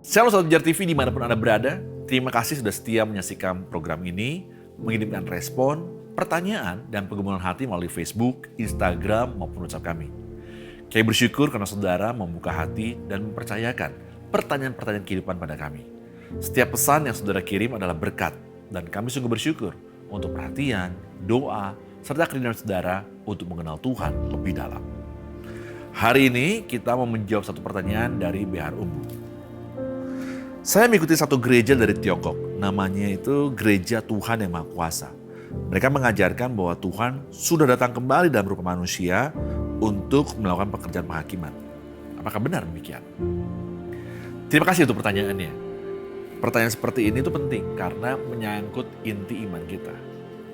Shalom Sobat Jar TV dimanapun Anda berada. Terima kasih sudah setia menyaksikan program ini, mengirimkan respon, pertanyaan, dan pergumulan hati melalui Facebook, Instagram, maupun WhatsApp kami. Kami bersyukur karena saudara membuka hati dan mempercayakan pertanyaan-pertanyaan kehidupan pada kami. Setiap pesan yang saudara kirim adalah berkat, dan kami sungguh bersyukur untuk perhatian, doa, serta kerinduan saudara untuk mengenal Tuhan lebih dalam. Hari ini kita mau menjawab satu pertanyaan dari BHR Umbu. Saya mengikuti satu gereja dari Tiongkok, namanya itu Gereja Tuhan Yang Maha Kuasa. Mereka mengajarkan bahwa Tuhan sudah datang kembali dalam rupa manusia untuk melakukan pekerjaan penghakiman. Apakah benar demikian? Terima kasih untuk pertanyaannya. Pertanyaan seperti ini itu penting karena menyangkut inti iman kita.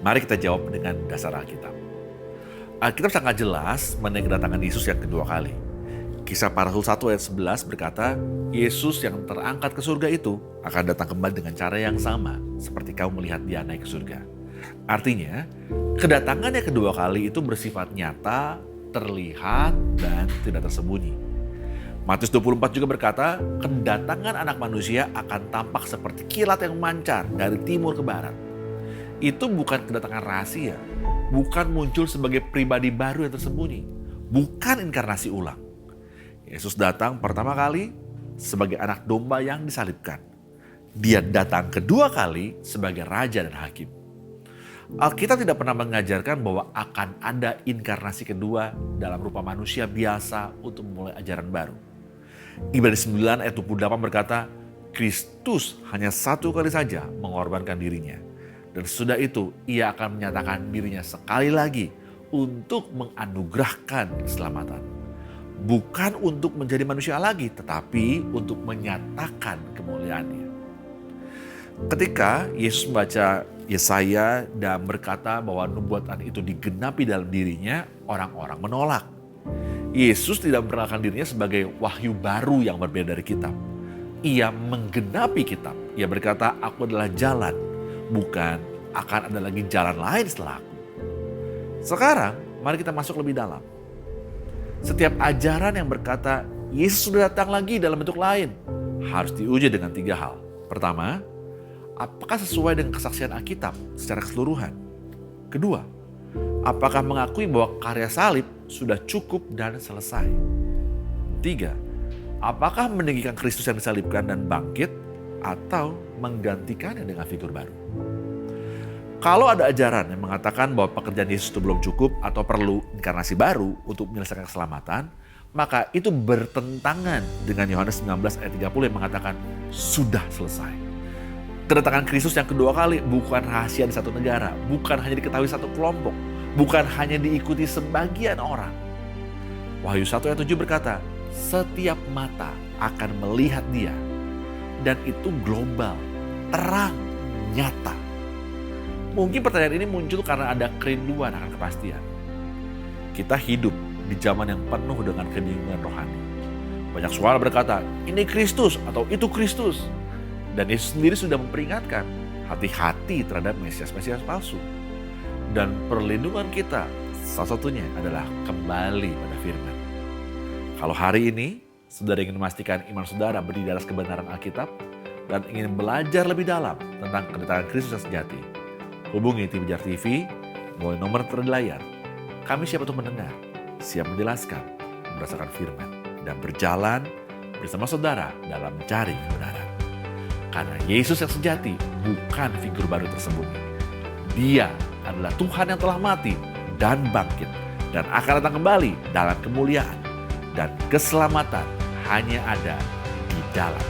Mari kita jawab dengan dasar Alkitab. Alkitab sangat jelas mengenai kedatangan Yesus yang kedua kali. Kisah Para Rasul 1 ayat 11 berkata, Yesus yang terangkat ke surga itu akan datang kembali dengan cara yang sama seperti kamu melihat dia naik ke surga. Artinya, kedatangannya kedua kali itu bersifat nyata, terlihat, dan tidak tersembunyi. Matius 24 juga berkata, kedatangan anak manusia akan tampak seperti kilat yang memancar dari timur ke barat. Itu bukan kedatangan rahasia, bukan muncul sebagai pribadi baru yang tersembunyi, bukan inkarnasi ulang. Yesus datang pertama kali sebagai anak domba yang disalibkan. Dia datang kedua kali sebagai raja dan hakim. Alkitab tidak pernah mengajarkan bahwa akan ada inkarnasi kedua dalam rupa manusia biasa untuk memulai ajaran baru. Ibrani 9 ayat 28 berkata, Kristus hanya satu kali saja mengorbankan dirinya. Dan sesudah itu ia akan menyatakan dirinya sekali lagi untuk menganugerahkan keselamatan. Bukan untuk menjadi manusia lagi, tetapi untuk menyatakan kemuliaannya. Ketika Yesus membaca Yesaya dan berkata bahwa nubuatan itu digenapi dalam dirinya, orang-orang menolak. Yesus tidak memperkenalkan dirinya sebagai wahyu baru yang berbeda dari kitab. Ia menggenapi kitab. Ia berkata, aku adalah jalan, bukan akan ada lagi jalan lain setelah aku. Sekarang, mari kita masuk lebih dalam. Setiap ajaran yang berkata Yesus sudah datang lagi dalam bentuk lain harus diuji dengan 3 hal. Pertama, apakah sesuai dengan kesaksian Alkitab secara keseluruhan? Kedua, apakah mengakui bahwa karya salib sudah cukup dan selesai? 3, apakah meninggikan Kristus yang disalibkan dan bangkit atau menggantikannya dengan figur baru? Kalau ada ajaran yang mengatakan bahwa pekerjaan Yesus itu belum cukup atau perlu inkarnasi baru untuk menyelesaikan keselamatan, maka itu bertentangan dengan Yohanes 19 ayat 30 yang mengatakan sudah selesai. Kedatangan Kristus yang kedua kali bukan rahasia di satu negara, bukan hanya diketahui satu kelompok, bukan hanya diikuti sebagian orang. Wahyu 1 ayat 7 berkata, setiap mata akan melihat dia, dan itu global, terang, nyata. Mungkin pertanyaan ini muncul karena ada kerinduan akan kepastian. Kita hidup di zaman yang penuh dengan kebingungan rohani. Banyak suara berkata, ini Kristus atau itu Kristus. Dan Yesus sendiri sudah memperingatkan, hati-hati terhadap mesias-mesias palsu. Dan perlindungan kita salah satunya adalah kembali pada firman. Kalau hari ini, saudara ingin memastikan iman saudara berdiri di atas kebenaran Alkitab dan ingin belajar lebih dalam tentang kedatangan Kristus yang sejati, hubungi tim Jar TV melalui nomor tertera di layar. Kami siap untuk mendengar, siap menjelaskan berdasarkan firman, dan berjalan bersama saudara dalam mencari kebenaran. Karena Yesus yang sejati bukan figur baru tersembunyi. Dia adalah Tuhan yang telah mati dan bangkit dan akan datang kembali dalam kemuliaan. Dan keselamatan hanya ada di dalam